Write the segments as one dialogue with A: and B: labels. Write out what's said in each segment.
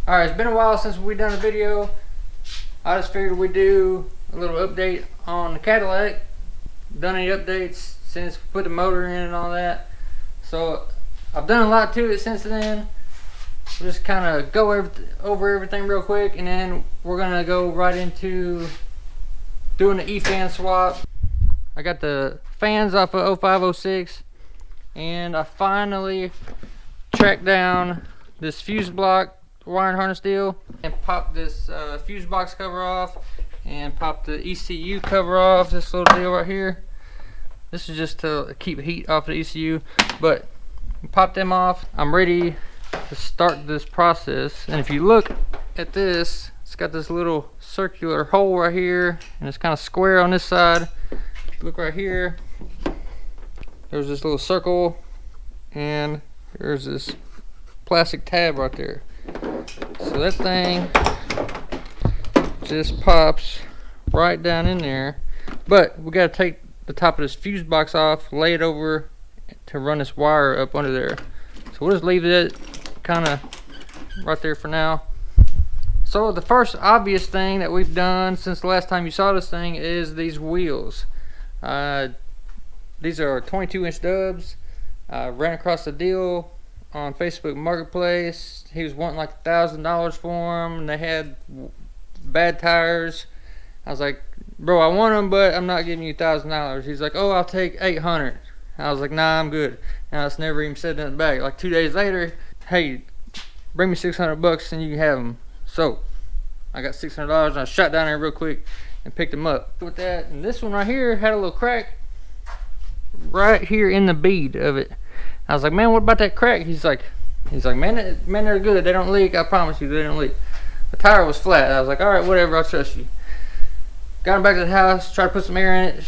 A: Alright, it's been a while since we've done a video. I just figured we'd do a little update on the Cadillac. Done any updates since we put the motor in and all that. So I've done a lot to it since then. We'll just kind of go over everything real quick, and then we're gonna go right into doing the E-fan swap. I got the fans off of 0506, and I finally tracked down this fuse block wire and harness deal and popped this fuse box cover off and popped the ECU cover off, this little deal right here. This is just to keep heat off the ECU, but pop them off. I'm ready to start this process. And if you look at this, it's got this little circular hole right here, and it's kind of square on this side. Look right here, there's this little circle, and there's this plastic tab right there. So that thing just pops right down in there, but we got to take the top of this fuse box off, lay it over to run this wire up under there. So we'll just leave it kind of right there for now. So the first obvious thing that we've done since the last time you saw this thing is these wheels. These are 22-inch dubs. I ran across the deal on Facebook Marketplace. He was wanting like $1,000 for them, and they had bad tires. I was like, bro, I want them, but I'm not giving you $1,000. He's like, oh, I'll take $800. I was like, nah, I'm good. And I just never even said nothing back. Like 2 days later, hey, bring me $600 and you can have them. So I got $600 and I shot down there real quick and picked them up with that. And this one right here had a little crack right here in the bead of it. I was like, man, what about that crack? He's like, man, they're good. They don't leak. I promise you, they don't leak. The tire was flat. I was like, all right, whatever. I'll trust you. Got him back to the house. Tried to put some air in it.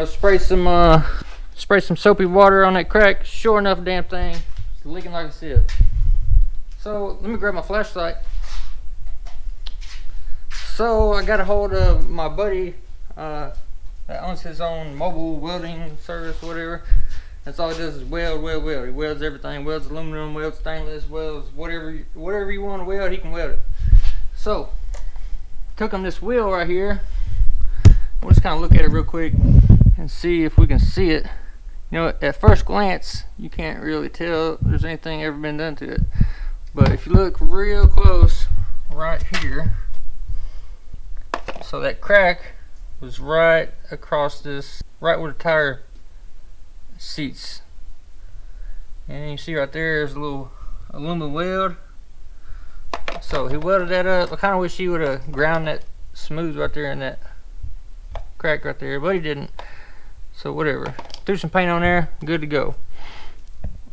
A: Spray some soapy water on that crack. Sure enough, damn thing, it's leaking like a sieve. So let me grab my flashlight. So I got a hold of my buddy that owns his own mobile welding service, whatever. That's all he does is weld. He welds everything. Welds aluminum, welds stainless, welds whatever you want to weld, he can weld it. So took him this wheel right here. We'll just kind of look at it real quick and see if we can see it. You know, at first glance, you can't really tell there's anything ever been done to it. But if you look real close right here, so that crack was right across this, right where the tire seats. And you see right there's a little aluminum weld. So he welded that up. I kind of wish he would have ground that smooth right there in that crack right there, but he didn't. So whatever. Threw some paint on there, good to go.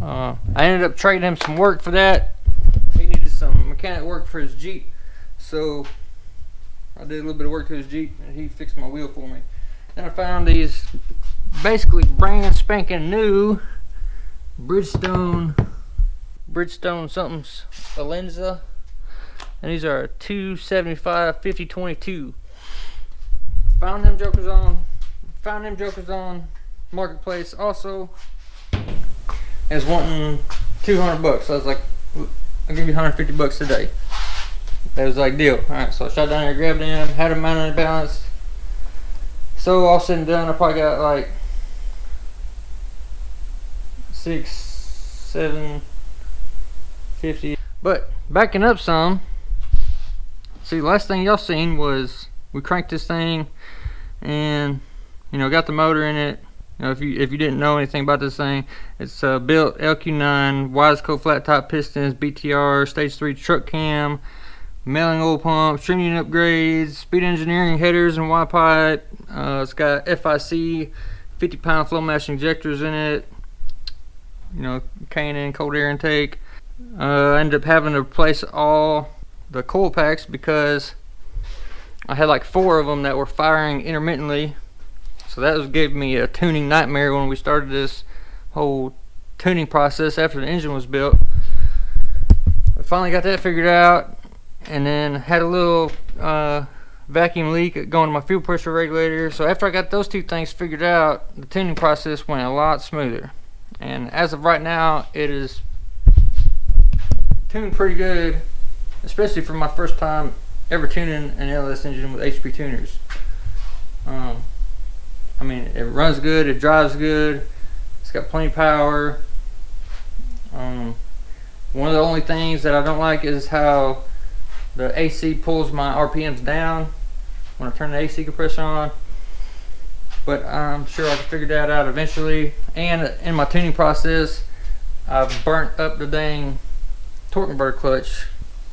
A: I ended up trading him some work for that. He needed some mechanic work for his Jeep, so I did a little bit of work to his Jeep, and he fixed my wheel for me. Then I found these basically brand spanking new Bridgestone something's Alenza, and these are 275 5022. Found them jokers on Marketplace also. And was wanting $200. So I was like, I'll give you $150 today. That was like deal. Alright, so I shot down here, grabbed them, had them mounted and balanced. So all said and done, I probably got like 6, 7, 50. But backing up some, see, the last thing y'all seen was we cranked this thing and got the motor in it. If you didn't know anything about this thing, it's built LQ9 Wiseco flat top pistons, BTR stage 3 truck cam, mailing oil pump, stream unit upgrades, speed engineering headers and Y pipe. It's got FIC 50-pound flow mash injectors in it. K&N cold air intake. I ended up having to replace all the coil packs because I had like 4 of them that were firing intermittently. So that was giving me a tuning nightmare when we started this whole tuning process after the engine was built. I finally got that figured out, and then had a little vacuum leak going to my fuel pressure regulator. So after I got those 2 things figured out, the tuning process went a lot smoother. And as of right now, it is tuned pretty good. especially for my first time ever tuning an LS engine with HP tuners. I mean, it runs good, it drives good, it's got plenty of power. One of the only things that I don't like is how the AC pulls my RPMs down when I turn the AC compressor on. But I'm sure I can figure that out eventually. And in my tuning process, I've burnt up the dang torque converter clutch,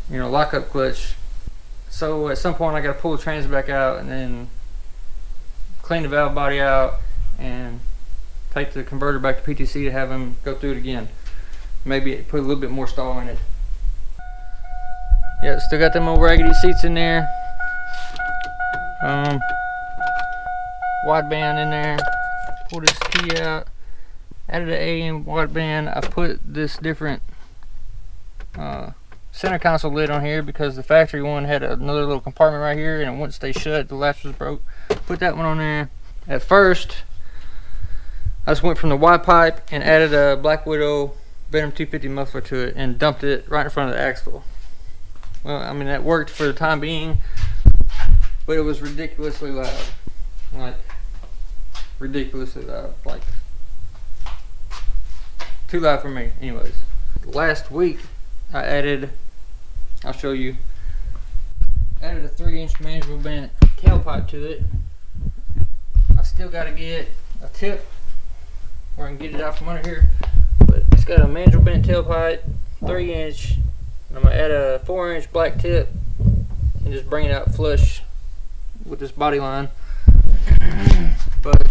A: you know, lockup clutch. So at some point I gotta pull the trans back out and then clean the valve body out and take the converter back to PTC to have them go through it again. Maybe put a little bit more stall in it. Yeah, still got them old raggedy seats in there. Wideband in there. Pull this key out. Added an AM wideband. I put this different center console lid on here because the factory one had another little compartment right here and it wouldn't stay shut. The latch was broke. Put that one on there. At first, I just went from the Y pipe and added a Black Widow Venom 250 muffler to it and dumped it right in front of the axle. Well, I mean, that worked for the time being, but it was ridiculously loud. Like, ridiculously loud. Like, too loud for me. Anyways, last week I added, I'll show you, added a 3-inch manual bent tailpipe to it. I still got to get a tip where I can get it out from under here, but it's got a manual bent tailpipe, 3-inch, and I'm going to add a 4-inch black tip and just bring it out flush with this body line. But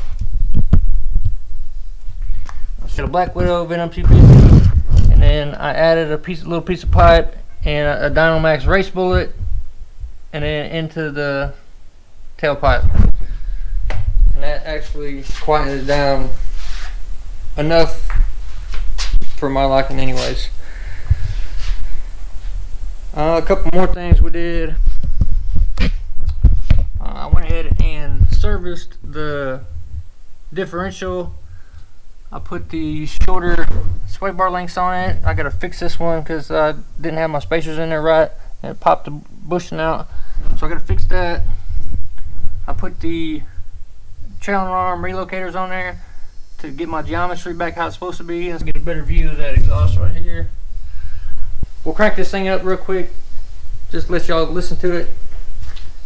A: I got a Black Widow Venom 250, and then I added a little piece of pipe and a Dynamax race bullet, and then into the tailpipe, and that actually quieted it down enough for my liking anyways. A couple more things we did. I went ahead and serviced the differential. I put the shorter sway bar links on it. I gotta fix this one because I didn't have my spacers in there right and it popped the bushing out, so I gotta fix that. I put the trailing arm relocators on there to get my geometry back how it's supposed to be and get a better view of that exhaust right here. We'll crank this thing up real quick, just let y'all listen to it,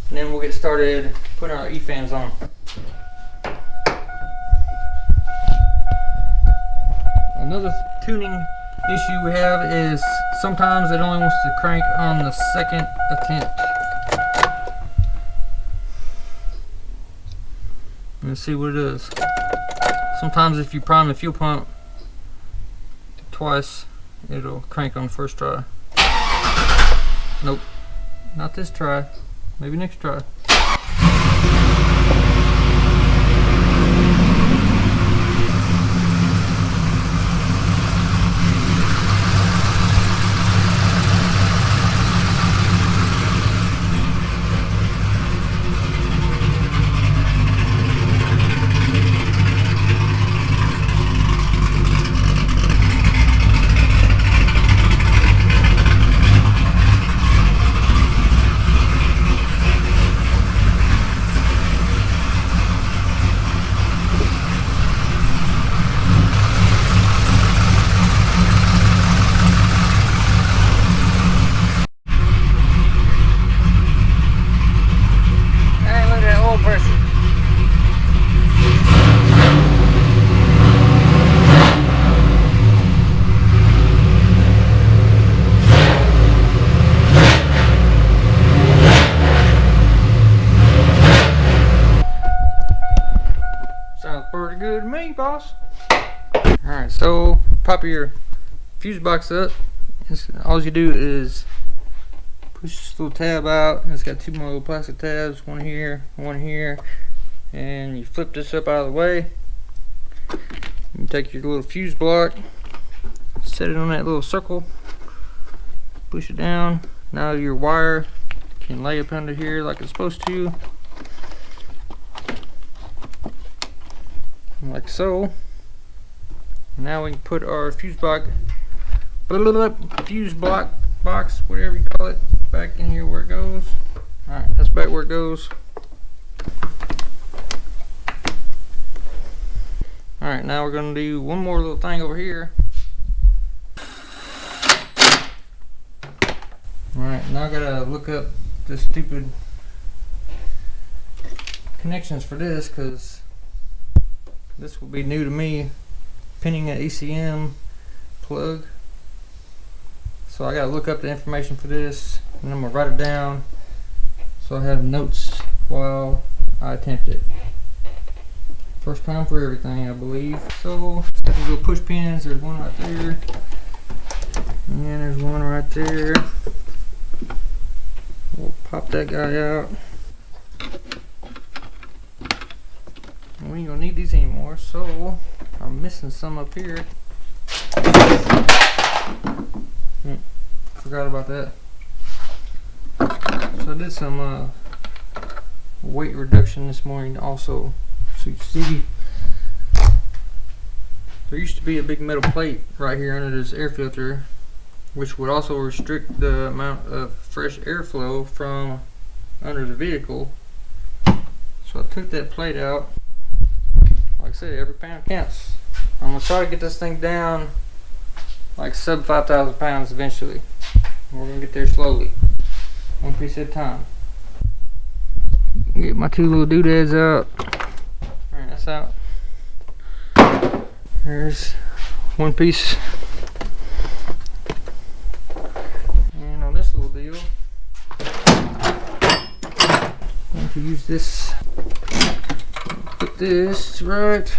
A: and then we'll get started putting our E-fans on. Another tuning issue we have is sometimes it only wants to crank on the second attempt. Let's see what it is. Sometimes if you prime the fuel pump twice, it'll crank on the first try. Nope, not this try. Maybe next try. Boss. Alright, so pop your fuse box up. All you do is push this little tab out. It's got two more little plastic tabs, one here, and you flip this up out of the way. You take your little fuse block, set it on that little circle, push it down. Now your wire can lay up under here like it's supposed to. Like so. Now we can put our fuse block box, whatever you call it, back in here where it goes. Alright, that's back where it goes. Alright, now we're going to do one more little thing over here. Alright, now I gotta look up the stupid connections for this, because this will be new to me, pinning an ECM plug. So I gotta look up the information for this, and I'm gonna write it down so I have notes while I attempt it. First time for everything, I believe. So, got these little push pins. There's one right there, and there's one right there. We'll pop that guy out. We ain't gonna need these anymore, so I'm missing some up here. Forgot about that. So I did some weight reduction this morning also. So you see, there used to be a big metal plate right here under this air filter, which would also restrict the amount of fresh airflow from under the vehicle. So I took that plate out. Like I said, every pound counts. I'm gonna try to get this thing down like sub 5,000 pounds eventually. We're gonna get there slowly, one piece at a time. Get my two little doodads out. Alright, that's out. There's one piece. And on this little deal, I'm going to use this. Put this right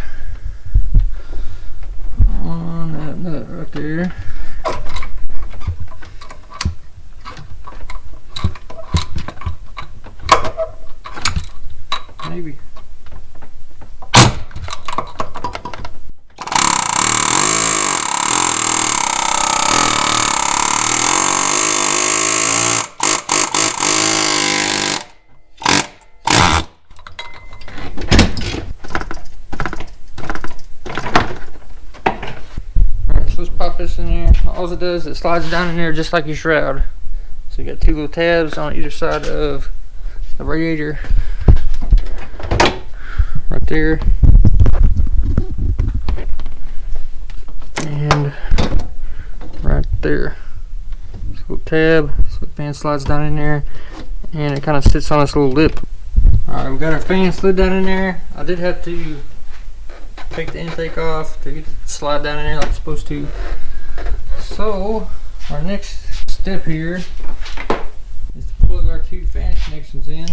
A: on that nut right there. Maybe. Pop this in there. All it does, it slides down in there just like your shroud. So you got two little tabs on either side of the radiator, right there, and right there. This little tab, so the fan slides down in there, and it kind of sits on this little lip. Alright, we got our fan slid down in there. I did have to take the intake off to get it to slide down in there like it's supposed to. So our next step here is to plug our two fan connections in.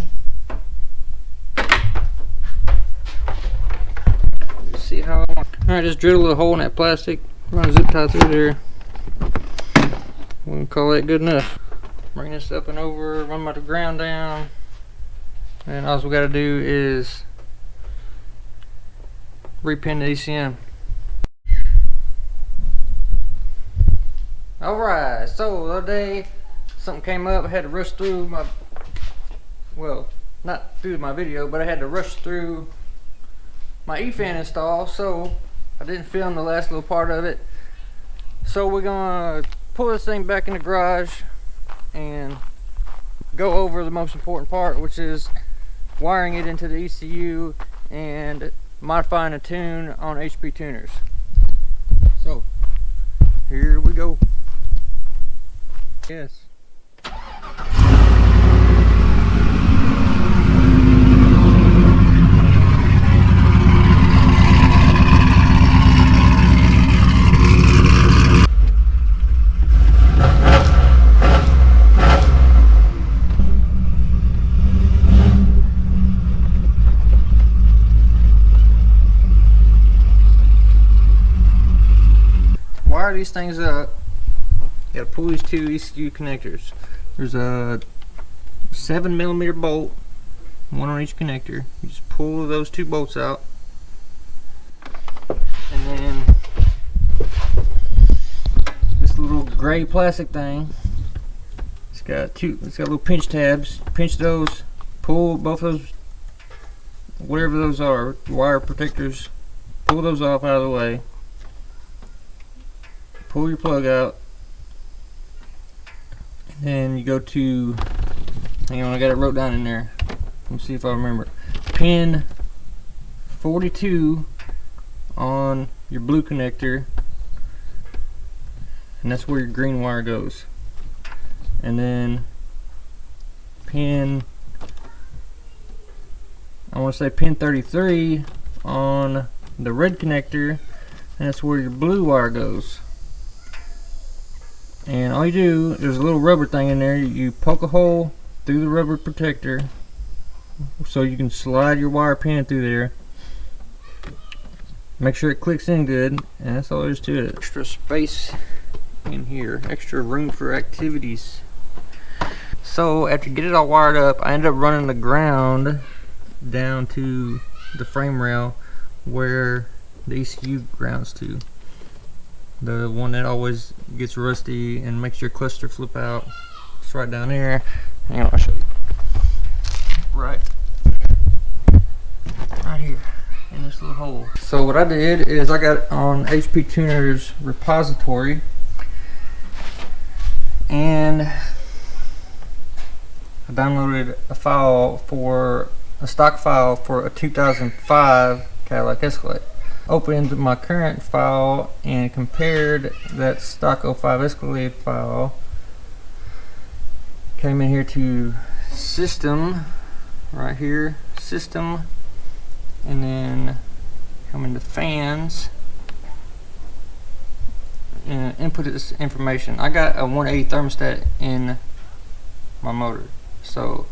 A: Let's see how. Alright, just drill a little hole in that plastic, run a zip tie through there. We'll call that good enough. Bring this up and over, run my ground down, and all we got to do is repin the ECM. Alright, so the other day something came up. I had to rush through my, well, not through my video, but I had to rush through my E-fan install, so I didn't film the last little part of it. So we're gonna pull this thing back in the garage and go over the most important part, which is wiring it into the ECU and modifying a tune on HP tuners. So here we go. Yes. Wire these things up, you gotta pull these two ECU connectors. There's a 7mm bolt, one on each connector. You just pull those two bolts out, and then this little gray plastic thing, it's got little pinch tabs. Pinch those, pull both those, whatever those are, wire protectors, pull those off out of the way. Pull your plug out, and you go to, hang on, I got it wrote down in there. Let me see if I remember. Pin 42 on your blue connector, and that's where your green wire goes. And then pin, I want to say pin 33 on the red connector, and that's where your blue wire goes. And all you do, there's a little rubber thing in there. You poke a hole through the rubber protector so you can slide your wire pin through there. Make sure it clicks in good, and that's all there is to it. Extra space in here, extra room for activities. So after you get it all wired up, I ended up running the ground down to the frame rail where the ECU grounds to. The one that always gets rusty and makes your cluster flip out. It's right down there. Hang on, I'll show you. Right here in this little hole. So what I did is I got on HP Tuner's repository, and I downloaded a stock file for a 2005 Cadillac Escalade. Opened my current file and compared that stock 05 Escalade file. Came in here to system, right here, system, and then come into fans and input this information. I got a 180 thermostat in my motor, so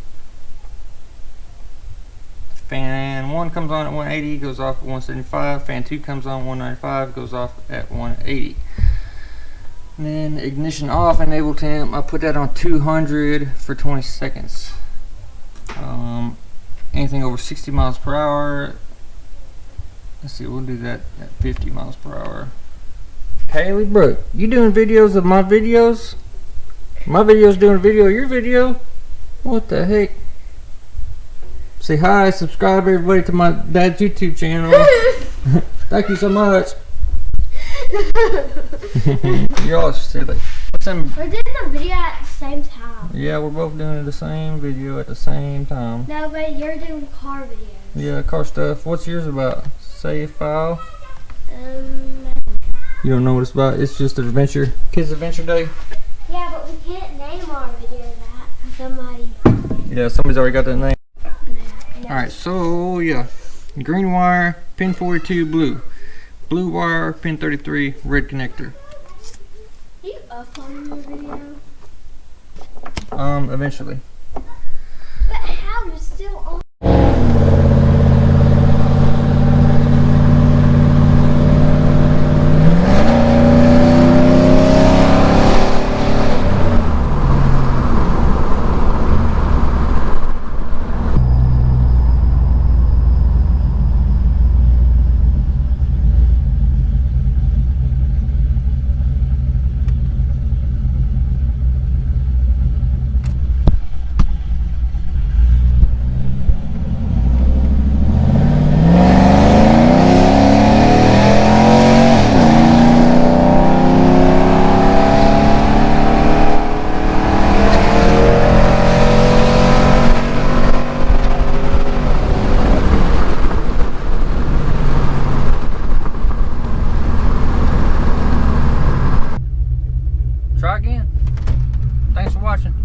A: fan 1 comes on at 180, goes off at 175. Fan 2 comes on 195, goes off at 180. And then ignition off, enable temp, I put that on 200 for 20 seconds. Anything over 60 miles per hour, let's see, we'll do that at 50 miles per hour. Haley Brooke, you doing videos of my videos? My video's doing a video of your video? What the heck? Say hi, subscribe everybody to my dad's YouTube channel. Thank you so much. You're all silly.
B: We're doing the video at the same time.
A: Yeah, we're both doing the same video at the same time.
B: No, but you're doing car videos.
A: Yeah, car stuff. What's yours about? Save file? You don't know what it's about? It's just an adventure. Kids Adventure Day?
B: Yeah, but we can't name our video that because somebody...
A: Yeah, somebody's already got that name.
B: No.
A: Alright, so yeah. Green wire, pin 42, blue. Blue wire, pin 33, red connector.
B: Are you uploading your video?
A: Eventually.
B: But how? You're still on. Try again. Thanks for watching.